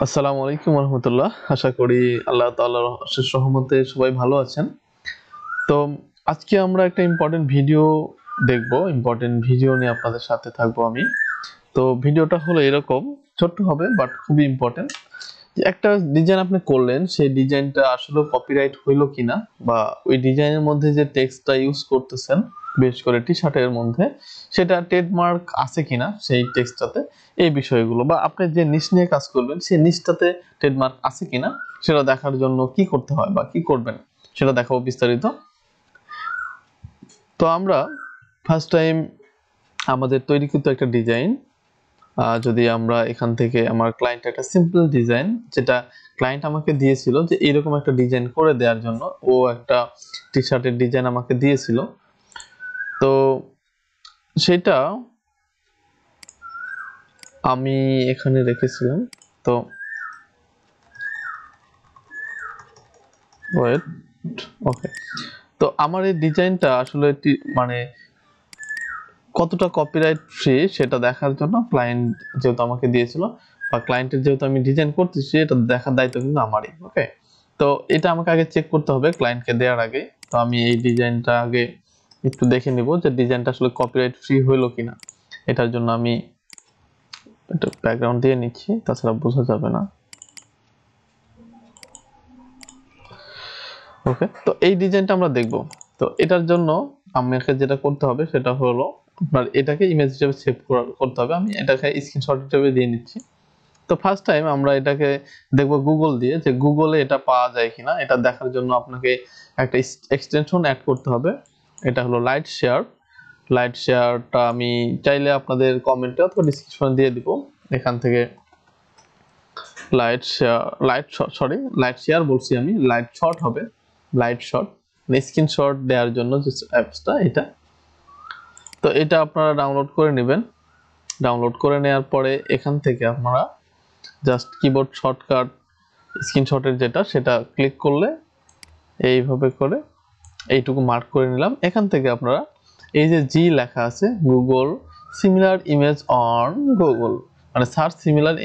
আসসালামু আলাইকুম রহমতুল্লাহ। আশা করি আল্লাহ তাআলার অশেষ রহমতে সবাই ভালো আছেন। তো আজকে আমরা একটা ইম্পর্টেন্ট ভিডিও দেখব। ইম্পর্টেন্ট ভিডিও নিয়ে আপনাদের সাথে থাকবো আমি। তো ভিডিওটা হলো এরকম, ছোট্ট হবে বাট খুবই ইম্পর্টেন্ট। যে একটা ডিজাইন আপনি করলেন, সেই ডিজাইনটা আসলে কপিরাইট হইলো কিনা, বা ওই ডিজাইনের মধ্যে যে টেক্সটটা ইউজ করতেছেন বিশেষ করে টি শার্টের মধ্যে, সেটা ট্রেডমার্ক আছে কিনা সেই টেক্সটটাতে, এই বিষয়গুলো, বা আপনি যে নিশ নিয়ে কাজ করবেন সেই নিশটাতে ট্রেডমার্ক আছে কিনা সেটা দেখার জন্য কি করতে হয় বা কি করবেন সেটা দেখাবো বিস্তারিত। তো আমরা ফার্স্ট টাইম আমাদের তৈরিকৃত একটা ডিজাইন, যদি আমরা এখান থেকে আমার ক্লায়েন্ট একটা সিম্পল ডিজাইন, যেটা ক্লায়েন্ট আমাকে দিয়েছিল যে এরকম একটা ডিজাইন করে দেওয়ার জন্য, ও একটা টি শার্টের ডিজাইন আমাকে দিয়েছিল। তো সেটা আমি এখানে রেখেছিলাম। তো ওয়েট, ওকে। তো আমার এই ডিজাইনটা আসলে মানে কতটা কপিরাইট ফ্রি সেটা দেখার জন্য ক্লায়েন্ট যেহেতু আমাকে দিয়েছিল, বা ক্লায়েন্টের যেহেতু আমি ডিজাইন করতেছি, এটা দেখার দায়িত্ব কিন্তু আমারই। ওকে, তো এটা আমাকে আগে চেক করতে হবে ক্লায়েন্টকে দেওয়ার আগে। তো আমি এই ডিজাইনটা আগে একটু দেখে নিব যে ডিজাইনটা আসলে কপিরাইট ফ্রি হইলো কিনা। এটার জন্য আমি একটা ব্যাকগ্রাউন্ড দিয়ে নিচ্ছি, তাছাড়া বোঝা যাবে না। ওকে, তো এই ডিজাইনটা আমরা দেখব। তো এটার জন্য আমাকে যেটা করতে হবে সেটা হলো আপনার এটাকে ইমেজ হিসেবে সেভ করতে হবে। আমি এটাকে স্ক্রিনশট হিসেবে দিয়ে নিচ্ছি। তো ফার্স্ট টাইম আমরা এটাকে দেখব গুগল দিয়ে, যে গুগলে এটা পাওয়া যায় কিনা। এটা দেখার জন্য আপনাকে একটা এক্সটেনশন অ্যাড করতে হবে। এটা হলো লাইট শেয়ার। লাইট শেয়ারটা আমি চাইলে আপনাদের কমেন্টে অথবা ডিসক্রিপশনে দিয়ে দিব। এখান থেকে লাইট শেয়ার, লাইট শেয়ার বলছি আমি, লাইট শট হবে, লাইট শট, স্ক্রিনশট দেওয়ার জন্য যে অ্যাপসটা এটা। তো এটা আপনারা ডাউনলোড করে নেবেন। ডাউনলোড করে নেওয়ার পরে এখান থেকে আপনারা জাস্ট কিবোর্ড শর্টকাট স্ক্রিনশটের যেটা, সেটা ক্লিক করলে এইভাবে করে এইটুকু মার্ক করে নিলাম। এখান থেকে আপনারা এই যে জি লেখা আছে, Google similar image on Google, মানে search similar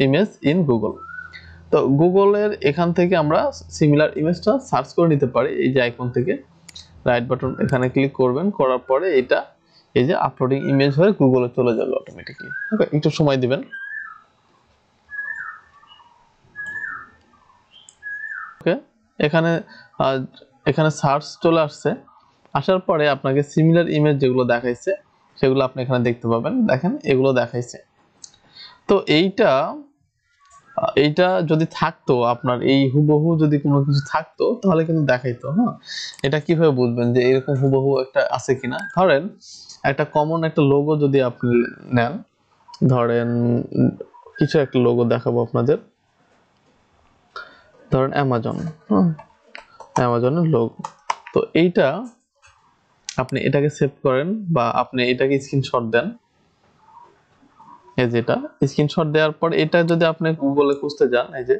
image in Google. তো গুগলের এখান থেকে আমরা সিমিলার ইমেজটা সার্চ করে নিতে পারি। এই যে আইকন থেকে রাইট বাটন এখানে ক্লিক করবেন, করার পরে এটা এই যে আপলোডিং ইমেজ হয়ে গুগলে চলে যাবে অটোমেটিকলি। ওকে, একটু সময় দিবেন। ওকে, এখানে এখানে সার্চ চলে আসছে। আসার পরে আপনাকে সিমিলার ইমেজ যেগুলো দেখাইছে সেগুলো আপনি এখানে দেখতে পাবেন। দেখেন এগুলো দেখাইছে। তো এইটা যদি থাকতো আপনার, এই হুবহু যদি কোনো কিছু থাকতো তাহলে কিন্তু দেখাইতো। হ্যাঁ, এটা কিভাবে বুঝবেন যে এরকম হুবহু একটা আছে কিনা? ধরেন একটা কমন একটা লোগো যদি আপনি নেন, ধরেন কিছু একটা লোগো দেখাবো আপনাদের, ধরেন অ্যামাজন, অ্যামাজনের লোগো। তো এইটা আপনি এটাকে সেভ করেন, বা আপনি এটাকে স্ক্রিনশট দেন। এই যেটা স্ক্রিনশট দেওয়ার পর এটা যদি আপনি গুগলে খুঁজতে যান, এই যে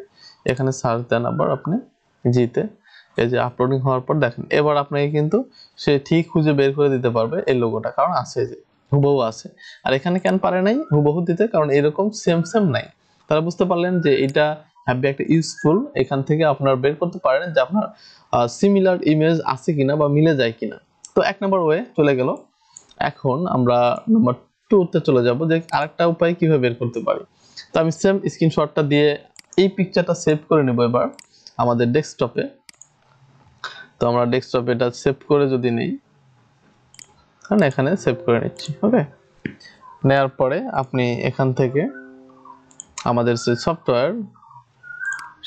এখানে সার্চ দেন আবার আপনি জিতে, এই যে আপলোডিং হওয়ার পর দেখেন এবার আপনাকে কিন্তু সে ঠিক খুঁজে বের করে দিতে পারবে এই লোগোটা, কারণ আছে, যে হুবহু আছে। আর এখানে কেন পারে নাই হুবহু দিতে? কারণ এরকম সেম সেম নাই। তারা বুঝতে পারলেন যে এটা হ্যাভি একটা ইউজফুল। এখান থেকে আপনারা বের করতে পারেন যে আপনার সিমিলার ইমেজ আছে কিনা বা মিলে যায় কিনা। তো এক নম্বর ওয়ে চলে গেল। এখন আমরা নাম্বার 2 তে চলে যাব, যে আরেকটা উপায় কিভাবে বের করতে পারি। তো আমি সেম স্ক্রিনশটটা দিয়ে এই পিকচারটা সেভ করে নেব এবার আমাদের ডেস্কটপে। তো আমরা ডেস্কটপে এটা সেভ করে যদি নেই, কারণ এখানে সেভ করে নিচ্ছি। ওকে, নেওয়ার পরে আপনি এখান থেকে আমাদের যে সফটওয়্যার,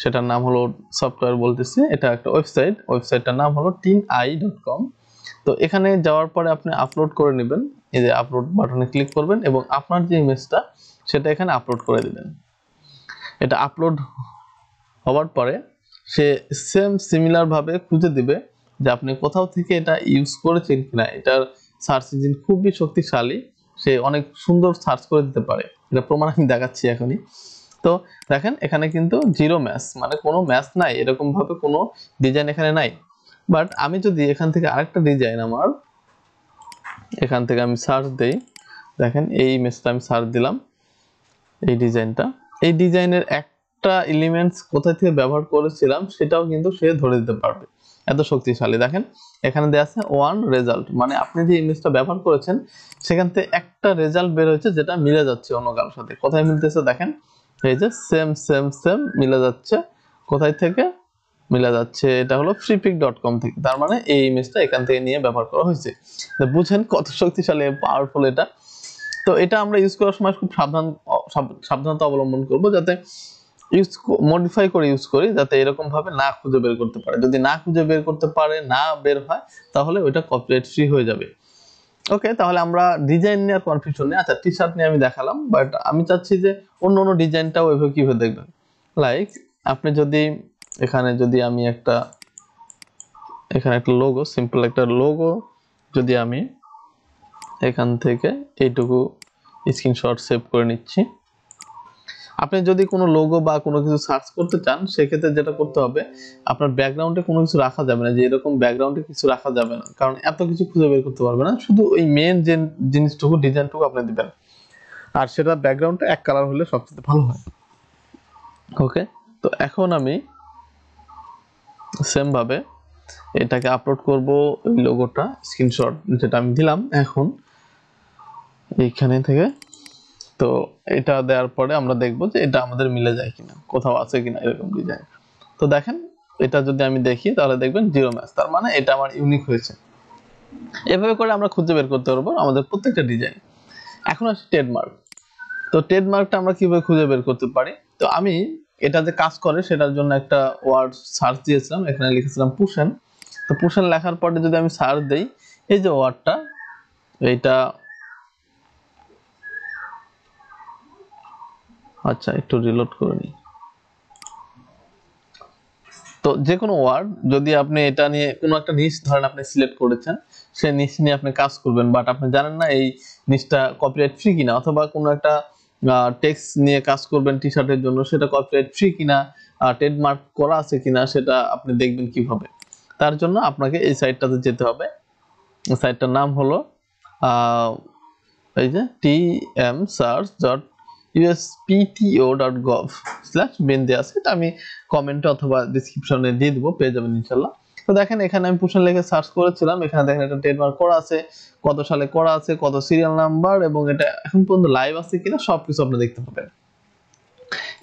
সেটার নাম হলো, সফটওয়্যার বলতেছি, এটা একটা ওয়েবসাইট, ওয়েবসাইটটার নাম হলো tineye.com। তো এখানে যাওয়ার পরে আপনি আপলোড করে নেবেন। এই যে আপলোড বাটনে ক্লিক করবেন এবং আপনার যে ইমেজটা সেটা এখানে আপলোড করে দিবেন। এটা আপলোড হওয়ার পরে সে সেম সিমিলার ভাবে খুঁজে দিবে যে আপনি কোথাও থেকে এটা ইউজ করেছেন কিনা। এটার সার্চ ইঞ্জিন খুবই শক্তিশালী, সে অনেক সুন্দর সার্চ করে দিতে পারে। এটা প্রমাণ আমি দেখাচ্ছি এখনই। তো দেখেন এখানে কিন্তু জিরো ম্যাচ, মানে কোনো ম্যাচ নাই, এরকম ভাবে কোনো ডিজাইন এখানে নাই। বাট আমি যদি এখান থেকে আরেকটা ডিজাইন, আমার এখান থেকে আমি সার্চ দেই, দেখেন এই ইমেজটা আমি সার্চ দিলাম, এই ডিজাইনটা। এই ডিজাইনের একটা এলিমেন্টস কোথা থেকে ব্যবহার করেছিলাম সেটাও কিন্তু সে ধরে দিতে পারবে, এত শক্তিশালী। দেখেন এখানে দেয়া আছে ওয়ান রেজাল্ট, মানে আপনি যে ইমেজটা ব্যবহার করেছেন সেখান থেকে একটা রেজাল্ট বের হয়েছে যেটা মিলে যাচ্ছে অন্য কারোর সাথে। কোথায় মিলতেছে দেখেন, এই যে সেম সেম সেম মিলে যাচ্ছে। কোথায় থেকে মিলে যাচ্ছে? এটা হলো freepik.com থেকে। তার মানে এই ইমেজটা এখান থেকে নিয়ে ব্যবহার করা হয়েছে। তো বুঝেন কত শক্তিশালী পাওয়ারফুল এটা। তো এটা আমরা ইউজ করার সময় খুব সাবধানতা অবলম্বন করব, যাতে মডিফাই করে ইউজ করি, যাতে এরকম ভাবে না খুঁজে বের করতে পারে। যদি না খুঁজে বের করতে পারে, না বের হয়, তাহলে ওইটা কপিরাইট ফ্রি হয়ে যাবে। ওকে, তাহলে আমরা ডিজাইন নিয়ে আর কনফিউশন নেই। আচ্ছা, টি শার্ট নিয়ে আমি দেখালাম, বাট আমি চাচ্ছি যে অন্য অন্য ডিজাইনটাও এভাবে কিভাবে দেখবেন। লাইক আপনি যদি এখানে আমি একটা লোগো, সিম্পল একটা লোগো যদি আমি এখান থেকে এইটুকু স্ক্রিনশট সেভ করে নিচ্ছি। আপনি যদি কোনো লোগো বা কোনো কিছু সার্চ করতে চান, সেক্ষেত্রে যেটা করতে হবে, আপনার ব্যাকগ্রাউন্ডে কোনো কিছু রাখা যাবে না, যে এরকম ব্যাকগ্রাউন্ডে কিছু রাখা যাবে না, কারণ এত কিছু খুঁজে বের করতে পারবে না। শুধু ওই মেন যে জিনিসটুকু, ডিজাইনটুকু আপনি দিবেন, আর সেটা ব্যাকগ্রাউন্ডটা এক কালার হলে সবচেয়ে ভালো হয়। ওকে, তো এখন আমি সেম ভাবে এটাকে আপলোড করব, ওই লোগোটা স্ক্রিনশট যেটা আমি দিলাম এখন এইখানে থেকে। তো এটা দেওয়ার পরে আমরা দেখব যে এটা আমাদের মিলে যায় কিনা, কোথাও আছে কিনা এরকম ডিজাইন। তো দেখেন এটা যদি আমি দেখি তাহলে দেখবেন জিরো ম্যাচ, তার মানে এটা আমার ইউনিক হয়েছে। এভাবে করে আমরা খুঁজে বের করতে পারবো আমাদের প্রত্যেকটা ডিজাইন। এখন আসি ট্রেডমার্ক। তো ট্রেডমার্কটা আমরা কিভাবে খুঁজে বের করতে পারি? তো আমি এটা যে কাজ করে সেটার জন্য একটা ওয়ার্ড সার্চ দিয়েছিলাম, এখানে লিখেছিলাম পুশেন। তো পুশেন লেখার পরে যদি আমি সার্চ দেই, এই যে ওয়ার্ডটা, এইটা আচ্ছা একটু রিলোড করে নিই। তো যে কোনো ওয়ার্ড যদি আপনি এটা নিয়ে কোনো একটা নিশ ধরেন আপনি সিলেক্ট করেছেন, সেই নিশ নিয়ে আপনি কাজ করবেন, বাট আপনি জানেন না এই নিশটা কপিরাইট ফ্রি কিনা, অথবা কোনো একটা টেক্সট নিয়ে কাজ করবেন টি শার্টের জন্য, সেটা কপিরাইট ফ্রি কিনা, ট্রেডমার্ক করা আছে কিনা, সেটা আপনি দেখবেন কিভাবে। তার জন্য আপনাকে এই সাইটটাতে যেতে হবে। সাইটটার নাম হলো এই যে tmsearch.uspto.gov/bin দেয়া আছে, এটা আমি কমেন্টে অথবা ডেসক্রিপশনে দিয়ে দিব, পেয়ে যাবেন ইনশাআল্লাহ। তো দেখেন এখানে আমি পুষণ লিখে সার্চ করেছিলাম, এখানে দেখেন এটা ট্রেডমার্ক করা আছে, কত সালে করা আছে, কত সিরিয়াল নাম্বার, এবং এটা এখন পর্যন্ত লাইভ আছে কিনা সবকিছু আপনি দেখতে পাবেন।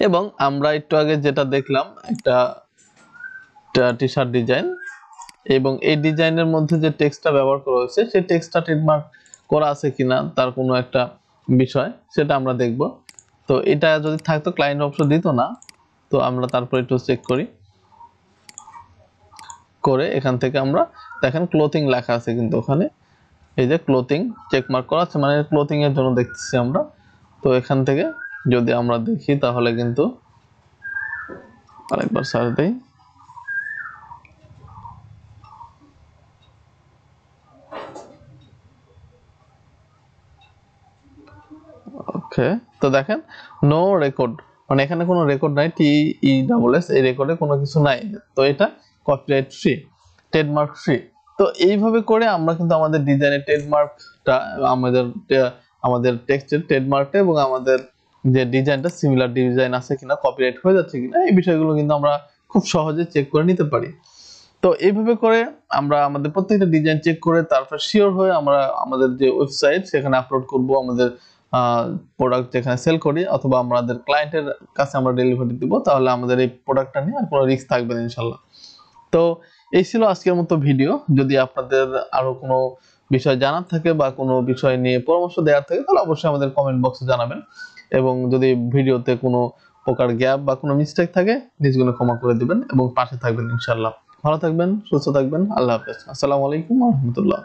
এবং আমরা একটু আগে যেটা দেখলাম একটা টি শার্ট ডিজাইন, এবং এই ডিজাইনের মধ্যে যে টেক্সটটা ব্যবহার করা হয়েছে সেই টেক্সটটা ট্রেডমার্ক করা আছে কিনা তার কোনো একটা বিষয়, সেটা আমরা দেখব। তো এটা যদি থাকতো ক্লায়েন্ট অপশন দিত না, তো আমরা তারপর একটু চেক করি, করে এখান থেকে আমরা দেখেন ক্লোথিং লেখা আছে, কিন্তু ওখানে এই যে ক্লোথিং চেক মার্ক করা আছে, মানে ক্লোথিং এর জন্য দেখতেছি আমরা। তো এখান থেকে যদি আমরা দেখি তাহলে কিন্তু আরেকবার সার্চ দেই, ওকে। তো দেখেন নো রেকর্ড, মানে এখানে কোনো রেকর্ড নাই, TESS, এই রেকর্ডে কোনো কিছু নাই। তো এটা কপিরাইট ফ্রি, ট্রেডমার্ক ফ্রি। তো এইভাবে করে আমরা কিন্তু আমাদের ডিজাইনের ট্রেডমার্কটা, আমাদের টেক্সটের ট্রেডমার্কটা, এবং আমাদের যে ডিজাইনটা সিমিলার ডিজাইন আছে কিনা, কপিরাইট হয়ে যাচ্ছে কিনা, এই বিষয়গুলো কিন্তু আমরা খুব সহজে চেক করে নিতে পারি। তো এইভাবে করে আমরা আমাদের প্রত্যেকটা ডিজাইন চেক করে তারপর শিওর হয়ে আমরা আমাদের যে ওয়েবসাইট সেখানে আপলোড করব আমাদের প্রোডাক্ট যেখানে সেল করি, অথবা আমাদের ক্লায়েন্টের কাছে আমরা ডেলিভারি দিব। তাহলে আমাদের এই প্রোডাক্টটা নিয়ে আর কোনো রিস্ক থাকবে না ইনশাল্লাহ। তো এই ছিল আজকের মতো ভিডিও। যদি আপনাদের আরো কোনো বিষয় জানার থাকে বা কোনো বিষয় নিয়ে পরামর্শ দেওয়ার থাকে, তাহলে অবশ্যই আমাদের কমেন্ট বক্সে জানাবেন। এবং যদি ভিডিওতে কোনো প্রকার গ্যাপ বা কোনো মিস্টেক থাকে, নিজগুলো ক্ষমা করে দিবেন এবং পাশে থাকবেন ইনশাল্লাহ। ভালো থাকবেন, সুস্থ থাকবেন। আল্লাহ হাফেজ। আসসালামু আলাইকুম ওয়া রাহমাতুল্লাহ।